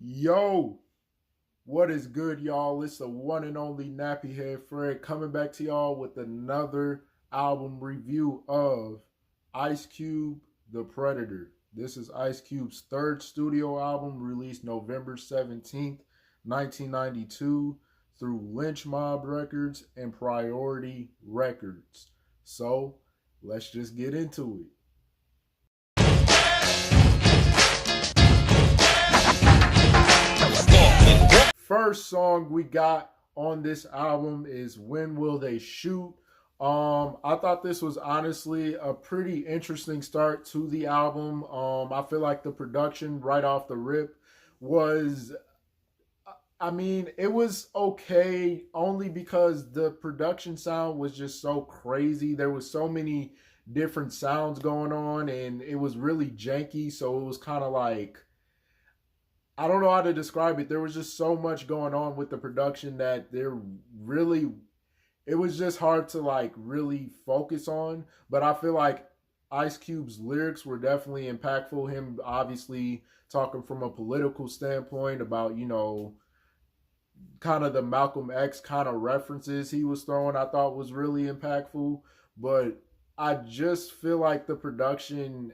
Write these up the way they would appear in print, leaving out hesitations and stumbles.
Yo, what is good, y'all? It's the one and only Nappy Head Fred coming back to y'all with another album review of Ice Cube, The Predator. This is Ice Cube's third studio album released November 17th, 1992 through Lynch Mob Records and Priority Records. So, let's just get into it. First song we got on this album is When Will They Shoot? I thought this was honestly a pretty interesting start to the album. I feel like the production right off the rip was, it was okay only because the production sound was just so crazy. There was so many different sounds going on and it was really janky. So it was kind of like, I don't know how to describe it. There was just so much going on with the production that it was just hard to like really focus on. But I feel like Ice Cube's lyrics were definitely impactful. Him obviously talking from a political standpoint about, kind of the Malcolm X kind of references he was throwing, I thought was really impactful. But I just feel like the production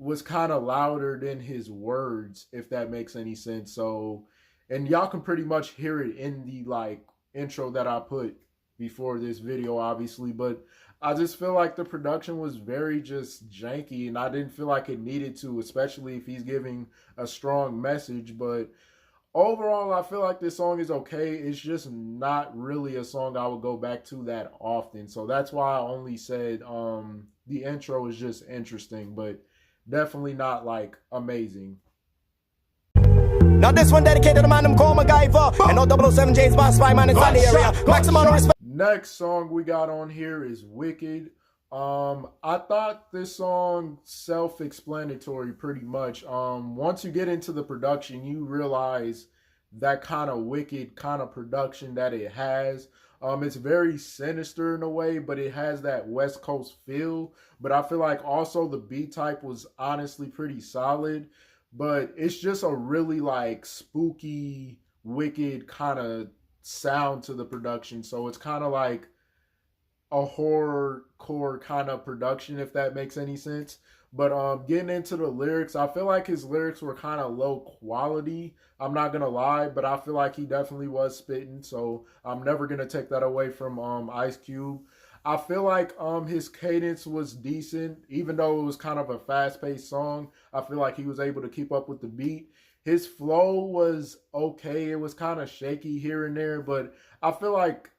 was kind of louder than his words, if that makes any sense. So, and y'all can pretty much hear it in the like intro that I put before this video, obviously, but I just feel like the production was very just janky and I didn't feel like it needed to, especially if he's giving a strong message. But overall, I feel like this song is okay. It's just not really a song I would go back to that often. So that's why I only said the intro is just interesting, but definitely not like amazing. Now this one dedicated to man them call MacGyver. And no 007 James Bond spy man inside the area. Maximum respect. Next song we got on here is Wicked. I thought this song self-explanatory pretty much. Once you get into the production, you realize that kind of wicked kind of production that it has. It's very sinister in a way, but it has that West Coast feel. But I feel like also the beat type was honestly pretty solid. But it's just a really like spooky, wicked kind of sound to the production. So it's kind of like a horrorcore kind of production, if that makes any sense. But getting into the lyrics, I feel like his lyrics were kind of low quality. I'm not gonna lie, but I feel like he definitely was spitting. So I'm never gonna take that away from Ice Cube. I feel like his cadence was decent, even though it was kind of a fast-paced song. I feel like he was able to keep up with the beat. His flow was okay. It was kind of shaky here and there, but I feel like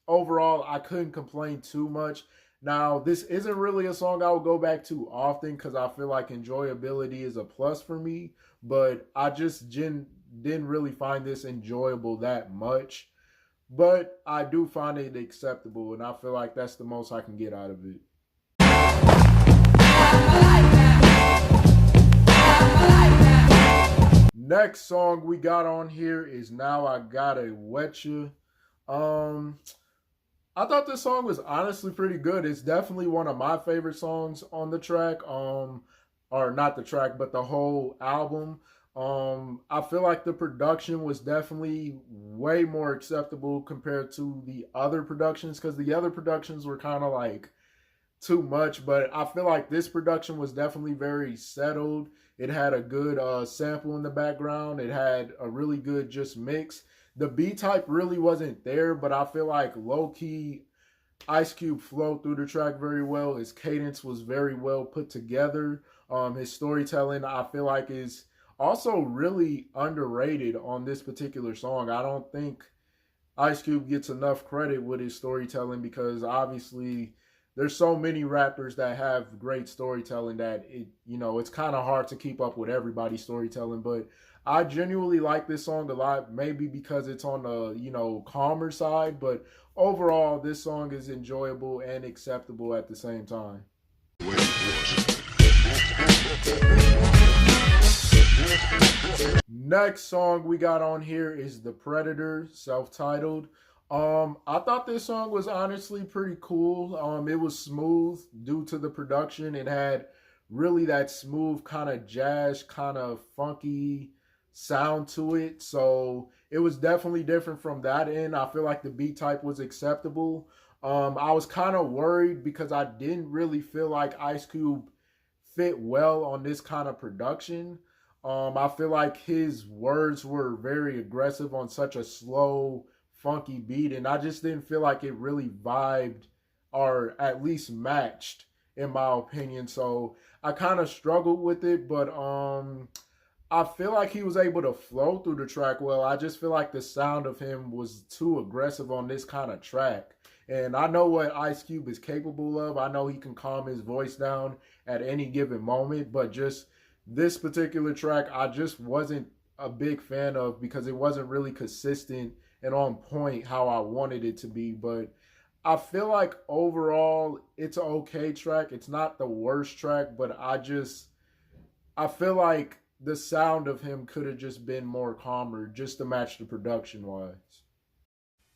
overall I couldn't complain too much. Now, this isn't really a song I would go back to often because I feel like enjoyability is a plus for me, but I just didn't really find this enjoyable that much. But I do find it acceptable, and I feel like that's the most I can get out of it. Next song we got on here is Now I Gotta Wetcha. I thought this song was honestly pretty good. It's definitely one of my favorite songs on the track. Or not the track, but the whole album. I feel like the production was definitely way more acceptable compared to the other productions, because the other productions were kind of like too much, but I feel like this production was definitely very settled. It had a good sample in the background. It had a really good just mix. The beat type really wasn't there, but I feel like low-key Ice Cube flowed through the track very well. His cadence was very well put together. His storytelling, I feel like, is also really underrated on this particular song. I don't think Ice Cube gets enough credit with his storytelling because obviously there's so many rappers that have great storytelling that it's kind of hard to keep up with everybody's storytelling. But I genuinely like this song a lot, maybe because it's on the calmer side, but overall this song is enjoyable and acceptable at the same time. Next song we got on here is The Predator, self-titled. I thought this song was honestly pretty cool. It was smooth due to the production. It had really that smooth kind of jazz, kind of funky sound to it. So it was definitely different from that end. I feel like the beat type was acceptable. I was kind of worried because I didn't really feel like Ice Cube fit well on this kind of production. I feel like his words were very aggressive on such a slow, funky beat, and I just didn't feel like it really vibed or at least matched, in my opinion. So I kind of struggled with it, but I feel like he was able to flow through the track well. I just feel like the sound of him was too aggressive on this kind of track. And I know what Ice Cube is capable of. I know he can calm his voice down at any given moment, but just this particular track, I just wasn't a big fan of because it wasn't really consistent and on point how I wanted it to be. But I feel like overall, it's an okay track. It's not the worst track, but I feel like the sound of him could have just been more calmer just to match the production wise.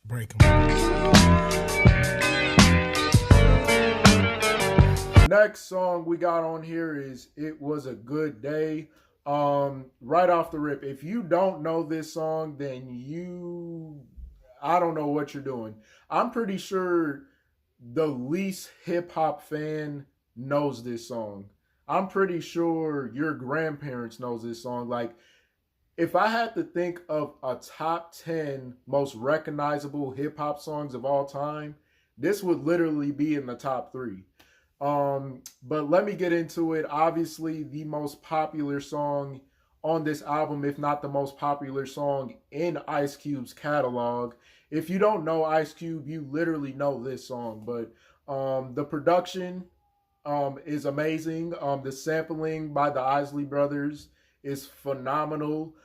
Break 'em. Next song we got on here is It Was a Good Day. Right off the rip, if you don't know this song, then I don't know what you're doing. I'm pretty sure the least hip hop fan knows this song. I'm pretty sure your grandparents knows this song. Like, if I had to think of a top 10 most recognizable hip hop songs of all time, this would literally be in the top 3. But let me get into it. Obviously, the most popular song on this album, if not the most popular song in Ice Cube's catalog. If you don't know Ice Cube, you literally know this song. But the production is amazing. The sampling by the Isley Brothers is phenomenal.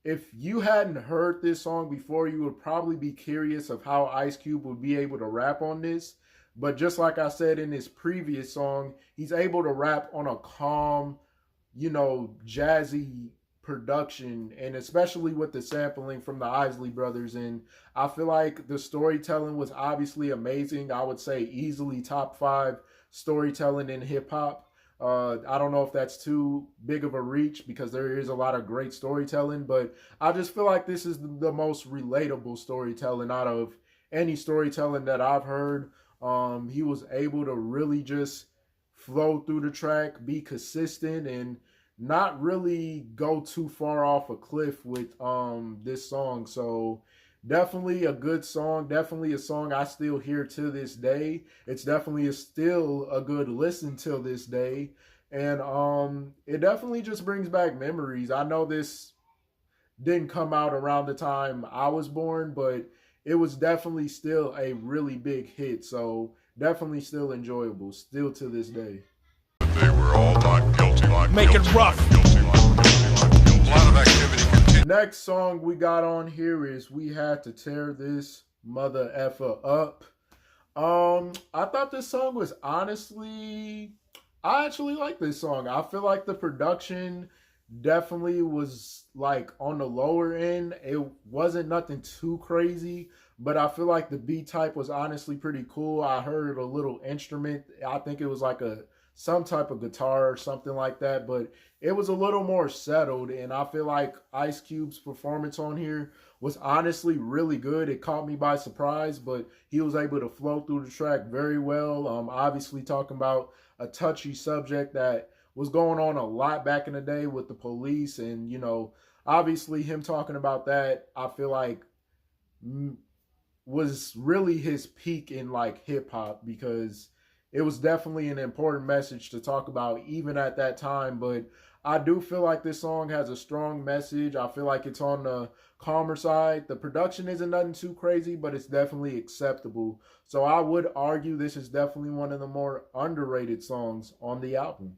If you hadn't heard this song before, you would probably be curious of how Ice Cube would be able to rap on this. But just like I said in his previous song, he's able to rap on a calm, jazzy production, and especially with the sampling from the Isley Brothers. And I feel like the storytelling was obviously amazing. I would say easily top 5 storytelling in hip hop. I don't know if that's too big of a reach because there is a lot of great storytelling, but I just feel like this is the most relatable storytelling out of any storytelling that I've heard. He was able to really just flow through the track, be consistent, and not really go too far off a cliff with this song. So definitely a good song. Definitely a song I still hear to this day. It's definitely still a good listen till this day. And it definitely just brings back memories. I know this didn't come out around the time I was born, but it was definitely still a really big hit. So definitely still enjoyable, still to this day. They were all not guilty. Make it rough. A lot of activity continued. Next song we got on here is We Had to Tear This Mother Effer Up. I thought this song was I actually like this song. I feel like the production definitely was like on the lower end. It wasn't nothing too crazy, but I feel like the beat type was honestly pretty cool. I heard a little instrument. I think it was like some type of guitar or something like that, but it was a little more settled, and I feel like Ice Cube's performance on here was honestly really good. It caught me by surprise, but he was able to flow through the track very well. Obviously talking about a touchy subject that was going on a lot back in the day with the police, and obviously him talking about that, I feel like was really his peak in like hip hop, because it was definitely an important message to talk about even at that time. But I do feel like this song has a strong message. I feel like it's on the calmer side. The production isn't nothing too crazy, but it's definitely acceptable. So I would argue this is definitely one of the more underrated songs on the album.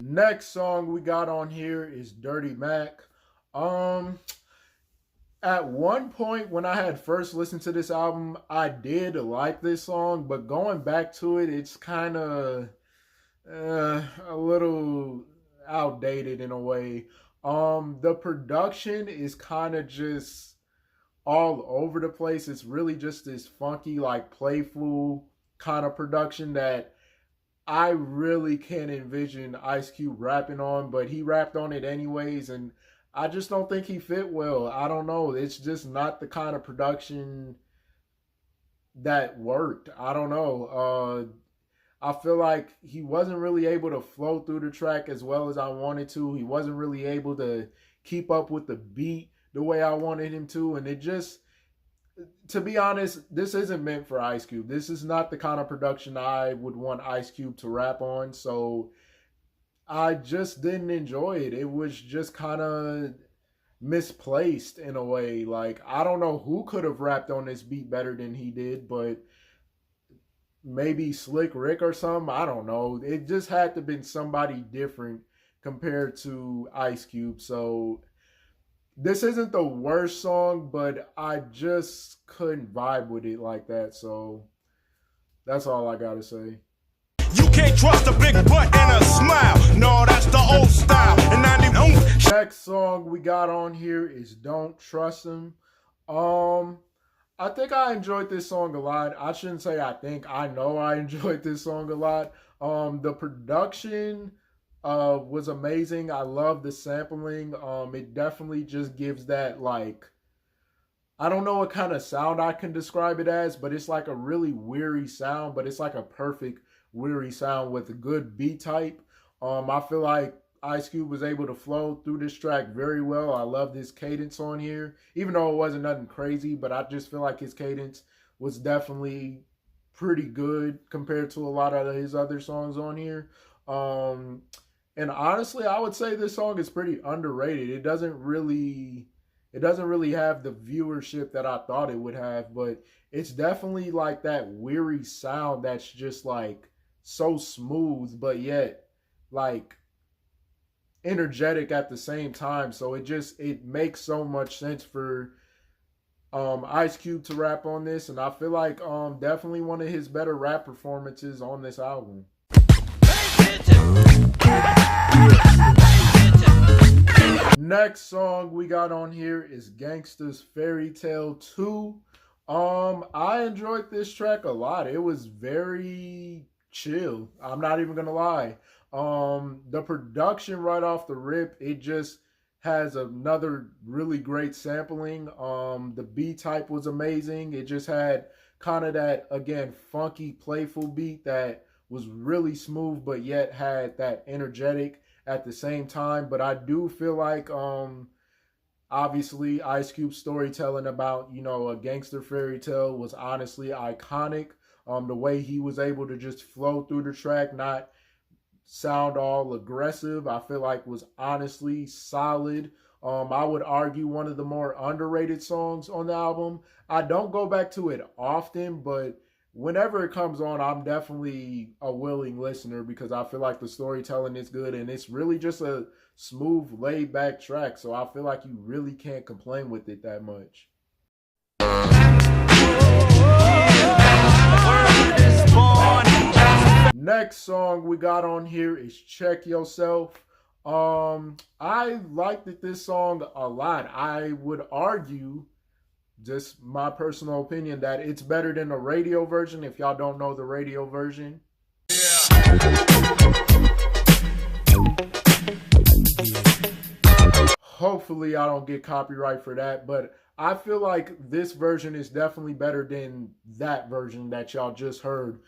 Next song we got on here is Dirty Mac. At one point when I had first listened to this album, I did like this song, but going back to it, it's kind of a little outdated in a way. The production is kind of just all over the place. It's really just this funky, like playful kind of production that I really can't envision Ice Cube rapping on, but he rapped on it anyways, and I just don't think he fit well. I don't know. It's just not the kind of production that worked. I don't know. I feel like he wasn't really able to flow through the track as well as I wanted to. He wasn't really able to keep up with the beat the way I wanted him to, and it just, to be honest, this isn't meant for Ice Cube. This is not the kind of production I would want Ice Cube to rap on. So I just didn't enjoy it. It was just kind of misplaced in a way. Like, I don't know who could have rapped on this beat better than he did, but maybe Slick Rick or something. I don't know. It just had to have been somebody different compared to Ice Cube. So this isn't the worst song, but I just couldn't vibe with it like that. So that's all I gotta say. You can't trust a big butt and a smile. No, that's the old style. And I need Next song we got on here is Don't Trust Him. I think I enjoyed this song a lot. I shouldn't say I think. I know I enjoyed this song a lot. The production was amazing. I love the sampling. It definitely just gives that, like, I don't know what kind of sound I can describe it as, but it's like a really weary sound, but it's like a perfect weary sound with a good beat type. I feel like Ice Cube was able to flow through this track very well. I love this cadence on here, even though it wasn't nothing crazy, but I just feel like his cadence was definitely pretty good compared to a lot of his other songs on here. And honestly, I would say this song is pretty underrated. It doesn't really have the viewership that I thought it would have, but it's definitely like that weary sound that's just like so smooth, but yet like energetic at the same time. So it makes so much sense for Ice Cube to rap on this, and I feel like definitely one of his better rap performances on this album. Next song we got on here is Gangsta's Fairy Tale 2. I enjoyed this track a lot. It was very chill. I'm not even gonna lie. The production right off the rip, it just has another really great sampling. The beat type was amazing. It just had kind of that, again, funky, playful beat that was really smooth, but yet had that energetic at the same time. But I do feel like, obviously, Ice Cube's storytelling about, a gangster fairy tale was honestly iconic. The way he was able to just flow through the track, not sound all aggressive, I feel like was honestly solid. I would argue one of the more underrated songs on the album. I don't go back to it often, but whenever it comes on, I'm definitely a willing listener because I feel like the storytelling is good and it's really just a smooth, laid back track. So I feel like you really can't complain with it that much. Next song we got on here is Check Yourself. I liked this song a lot. I would argue, just my personal opinion, that it's better than the radio version. If y'all don't know the radio version. Hopefully I don't get copyright for that, but I feel like this version is definitely better than that version that y'all just heard.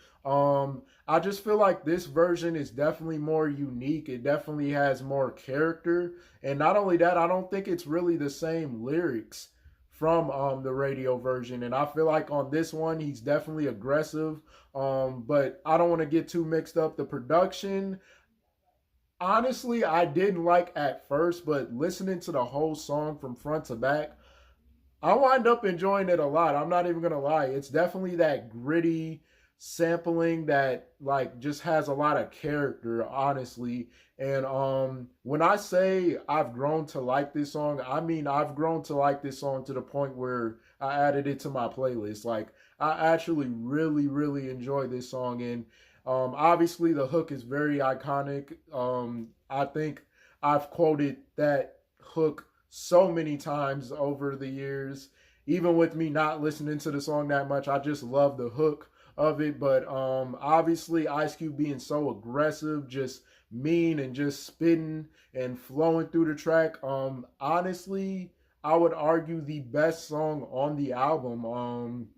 I just feel like this version is definitely more unique. It definitely has more character. And not only that, I don't think it's really the same lyrics from the radio version. And I feel like on this one, he's definitely aggressive. But I don't want to get too mixed up. The production, honestly, I didn't like at first, but listening to the whole song from front to back, I wind up enjoying it a lot. I'm not even going to lie. It's definitely that gritty sampling that like just has a lot of character, honestly. And when I say I've grown to like this song, I mean I've grown to like this song to the point where I added it to my playlist. Like I actually really enjoy this song. And obviously the hook is very iconic. I think I've quoted that hook so many times over the years. Even with me not listening to the song that much, I just love the hook of it. But obviously Ice Cube being so aggressive, just mean and just spitting and flowing through the track. Honestly, I would argue the best song on the album.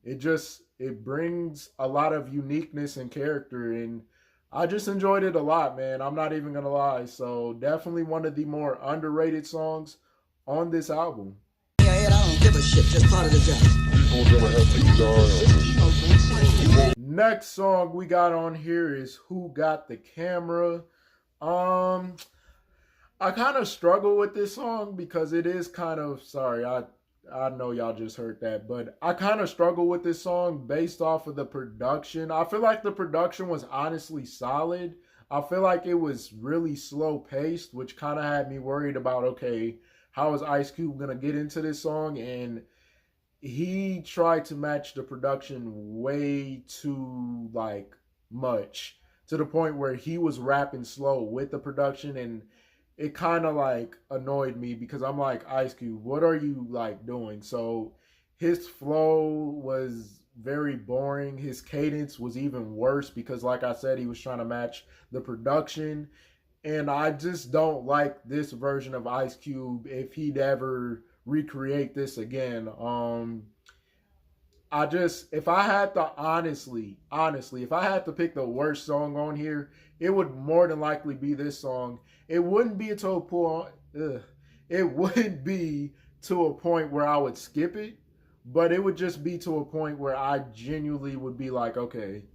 It brings a lot of uniqueness and character, and I just enjoyed it a lot, man. I'm not even gonna lie. So definitely one of the more underrated songs on this album. I don't give a shit, just part of the job. Next song we got on here is Who Got the Camera. I kind of struggle with this song because it is kind of, sorry, I know y'all just heard that, but I kind of struggle with this song based off of the production. I feel like the production was honestly solid. I feel like it was really slow paced, which kind of had me worried about, okay, how is Ice Cube going to get into this song? And he tried to match the production way too, like, much, to the point where he was rapping slow with the production, and it kind of like annoyed me because I'm like, Ice Cube, what are you like doing? So his flow was very boring. His cadence was even worse because, like I said, he was trying to match the production. And I just don't like this version of Ice Cube if he'd ever recreate this again. If I had to honestly, if I had to pick the worst song on here, it would more than likely be this song. It wouldn't be to a point, it wouldn't be to a point where I would skip it, but it would just be to a point where I genuinely would be like, okay,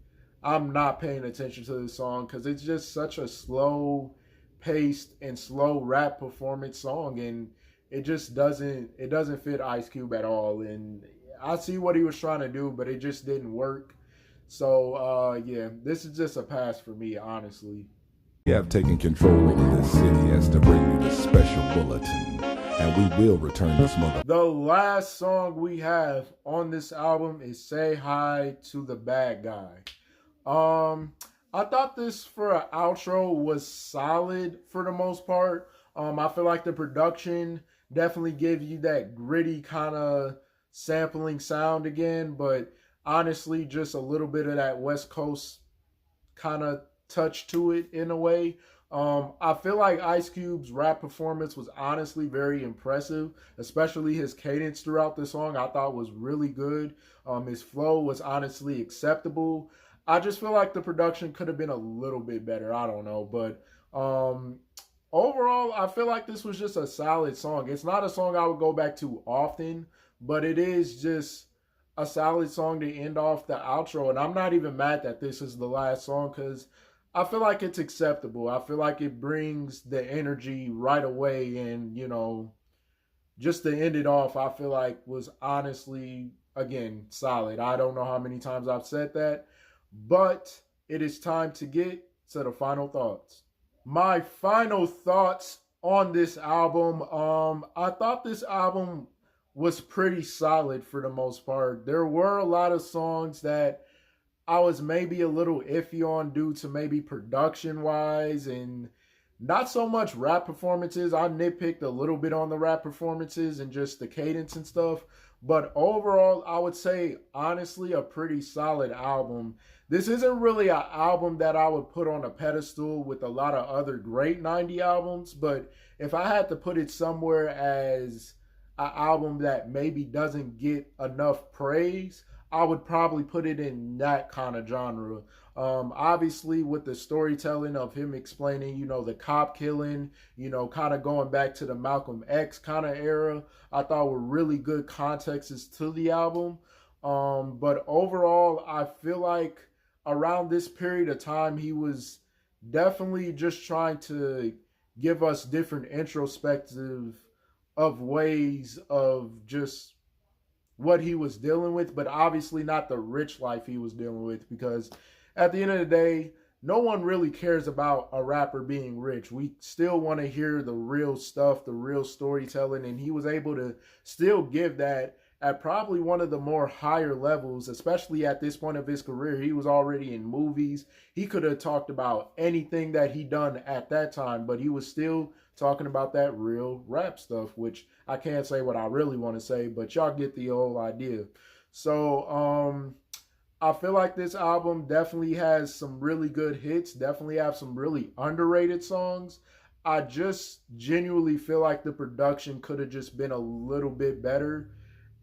I'm not paying attention to this song because it's just such a slow paced and slow rap performance song, and it just doesn't fit Ice Cube at all. And I see what he was trying to do, but it just didn't work. So yeah, this is just a pass for me, honestly. We have taken control over this city as to bring you the special bulletin, and we will return this mother. The last song we have on this album is Say Hi to the Bad Guy. I thought this for an outro was solid for the most part. I feel like the production definitely gives you that gritty kind of sampling sound again, but honestly, just a little bit of that West Coast kind of touch to it in a way. I feel like Ice Cube's rap performance was honestly very impressive, especially his cadence throughout the song I thought was really good. His flow was honestly acceptable. I just feel like the production could have been a little bit better. I don't know, but overall, I feel like this was just a solid song. It's not a song I would go back to often, but it is just a solid song to end off the outro. And I'm not even mad that this is the last song because I feel like it's acceptable. I feel like it brings the energy right away. And, you know, just to end it off, I feel like was honestly, again, solid. I don't know how many times I've said that, but it is time to get to the final thoughts. My final thoughts on this album, I thought this album was pretty solid for the most part. There were a lot of songs that I was maybe a little iffy on due to maybe production wise and not so much rap performances. I nitpicked a little bit on the rap performances and just the cadence and stuff. But overall, I would say, honestly, a pretty solid album. This isn't really an album that I would put on a pedestal with a lot of other great 90 albums. But if I had to put it somewhere as an album that maybe doesn't get enough praise, I would probably put it in that kind of genre. Obviously, with the storytelling of him explaining, you know, the cop killing, you know, kind of going back to the Malcolm X kind of era, I thought were really good contexts to the album. But overall, I feel like around this period of time, he was definitely just trying to give us different introspective of ways of just what he was dealing with, but obviously not the rich life he was dealing with, because at the end of the day, no one really cares about a rapper being rich. We still want to hear the real stuff, the real storytelling, and he was able to still give that at probably one of the more higher levels, especially at this point of his career. He was already in movies. He could have talked about anything that he done at that time, but he was still talking about that real rap stuff, which I can't say what I really want to say, but y'all get the whole idea. So, I feel like this album definitely has some really good hits, definitely have some really underrated songs. I just genuinely feel like the production could have just been a little bit better,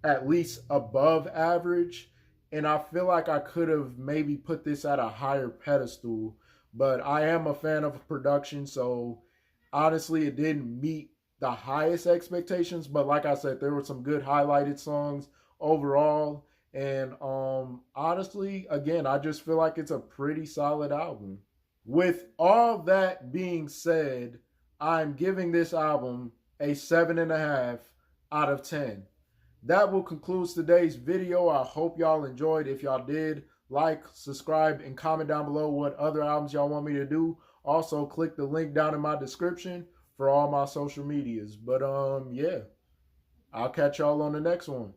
at least above average. And I feel like I could have maybe put this at a higher pedestal, but I am a fan of production, so honestly, it didn't meet the highest expectations. But like I said, there were some good highlighted songs overall. And honestly, again, I just feel like it's a pretty solid album. With all that being said, I'm giving this album a 7.5 out of 10. That will conclude today's video. I hope y'all enjoyed. If y'all did, like, subscribe, and comment down below what other albums y'all want me to do. Also, click the link down in my description for all my social medias. But yeah, I'll catch y'all on the next one.